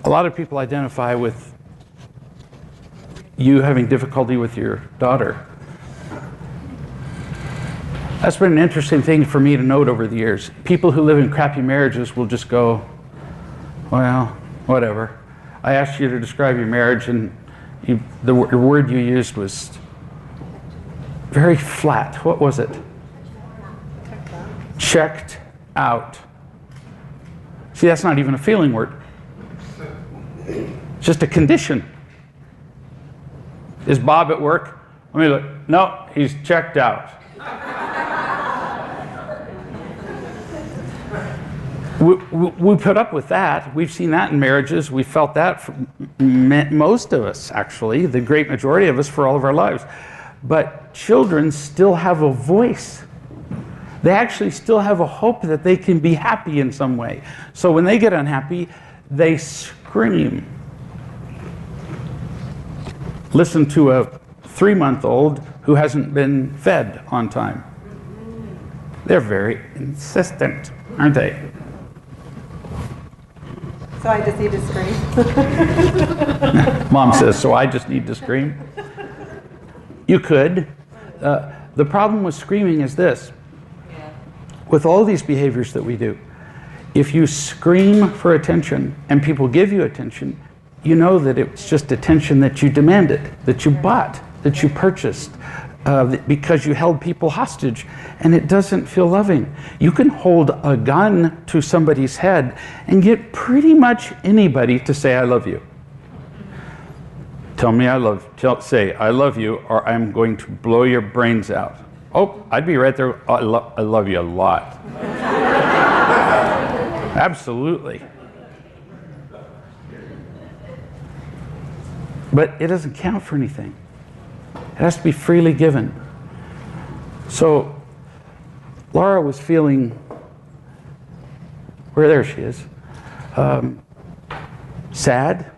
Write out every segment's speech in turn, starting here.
A lot of people identify with you having difficulty with your daughter. That's been an interesting thing for me to note over the years. People who live in crappy marriages will just go, well, whatever. I asked you to describe your marriage, and the word you used was very flat. What was it? Checked out. See, that's not even a feeling word. It's just a condition. Is Bob at work? Let me look. No, he's checked out. We put up with that. We've seen that in marriages. We felt that from most of us, actually, the great majority of us, for all of our lives. But children still have a voice. They actually still have a hope that they can be happy in some way. So when they get unhappy, they scream. Listen to a 3-month-old who hasn't been fed on time. They're very insistent, aren't they? So I just need to scream. Mom says, so I just need to scream. You could. The problem with screaming is this. With all these behaviors that we do, if you scream for attention and people give you attention, you know that it's just attention that you demanded, that you bought, that you purchased, because you held people hostage, and it doesn't feel loving. You can hold a gun to somebody's head and get pretty much anybody to say, I love you. Tell me say, I love you, or I'm going to blow your brains out. Oh, I'd be right there. I love you a lot. Absolutely. But it doesn't count for anything. It has to be freely given. So Laura was feeling, there she is, sad,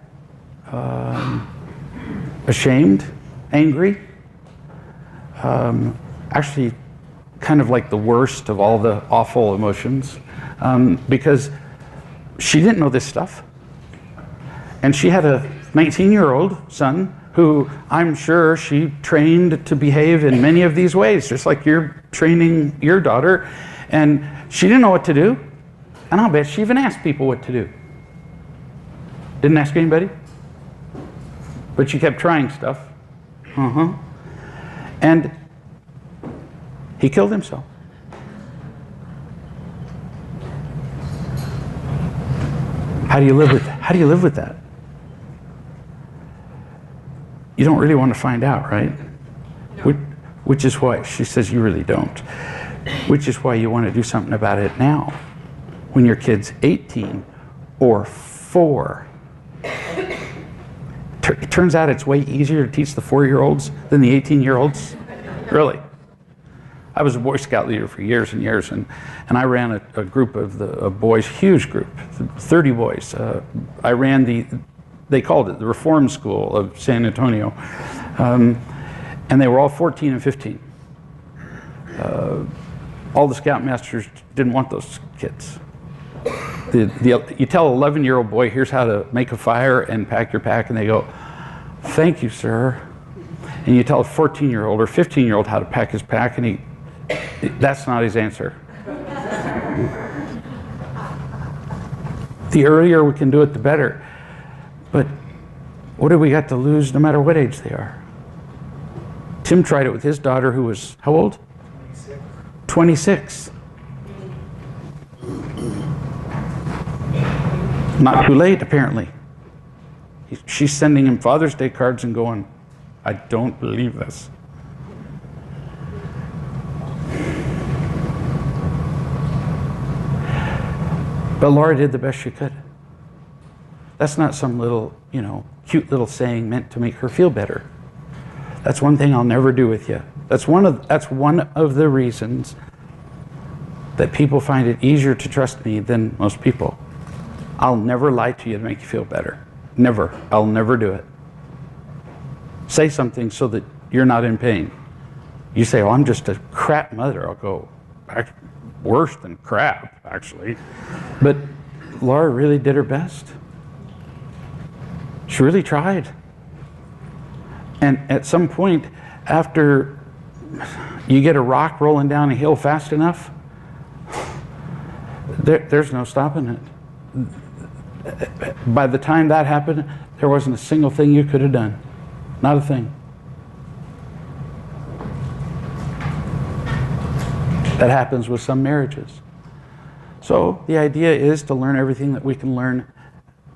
ashamed, angry, actually kind of like the worst of all the awful emotions, because she didn't know this stuff. And she had a 19-year-old son who I'm sure she trained to behave in many of these ways, just like you're training your daughter. And she didn't know what to do. And I'll bet she even asked people what to do. Didn't ask anybody? But she kept trying stuff. And he killed himself. How do you live with that? How do you live with that? You don't really want to find out, right? No. Which is why she says you really don't. Which is why you want to do something about it now, when your kid's 18 or 4. It turns out it's way easier to teach the 4-year-olds than the 18-year-olds. Really. I was a Boy Scout leader for years and years, and I ran a group of boys, huge group, 30 boys. I ran they called it the Reform School of San Antonio, and they were all 14 and 15. All the scoutmasters didn't want those kids. You tell an 11-year-old boy, here's how to make a fire and pack your pack, and they go, thank you, sir. And you tell a 14-year-old or 15-year-old how to pack his pack, and that's not his answer. The earlier we can do it, the better. But what do we got to lose no matter what age they are? Tim tried it with his daughter, who was, how old? 26. Not too late, apparently. She's sending him Father's Day cards and going, I don't believe this. But Laura did the best she could. That's not some little, cute little saying meant to make her feel better. That's one thing I'll never do with you. That's one of the reasons that people find it easier to trust me than most people. I'll never lie to you to make you feel better. Never. I'll never do it. Say something so that you're not in pain. You say, oh, I'm just a crap mother. I'll go, worse than crap, actually. But Laura really did her best. She really tried. And at some point, after you get a rock rolling down a hill fast enough, there's no stopping it. By the time that happened, there wasn't a single thing you could have done. Not a thing. That happens with some marriages. So the idea is to learn everything that we can learn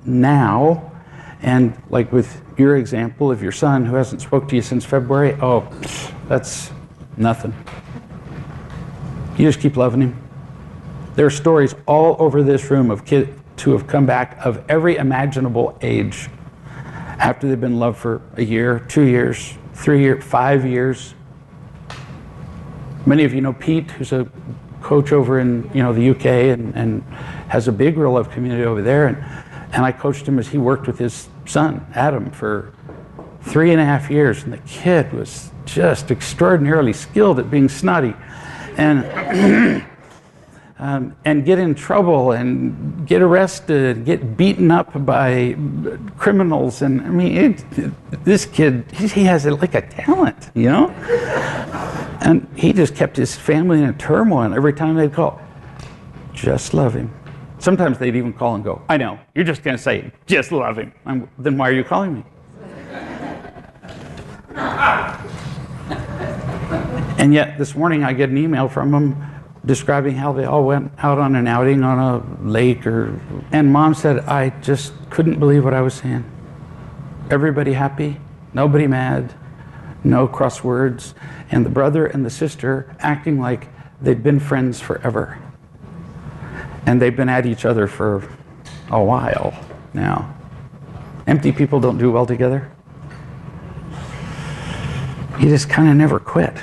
now. And like with your example of your son who hasn't spoke to you since February, oh, that's nothing. You just keep loving him. There are stories all over this room of kids who have come back of every imaginable age after they've been loved for a year, 2 years, 3 years, 5 years. Many of you know Pete, who's a coach over in the UK and has a big real love community over there. And I coached him as he worked with his son, Adam, for 3.5 years. And the kid was just extraordinarily skilled at being snotty. And get in trouble and get arrested, get beaten up by criminals. And I mean, this kid, he has like a talent, you know? And he just kept his family in a turmoil every time they'd call. Just love him. Sometimes they'd even call and go, I know, you're just going to say, just love him. Then why are you calling me? And yet this morning I get an email from them describing how they all went out on an outing on a lake, and Mom said, I just couldn't believe what I was seeing. Everybody happy, nobody mad, no cross words, and the brother and the sister acting like they'd been friends forever. And they've been at each other for a while now. Empty people don't do well together. You just kind of never quit.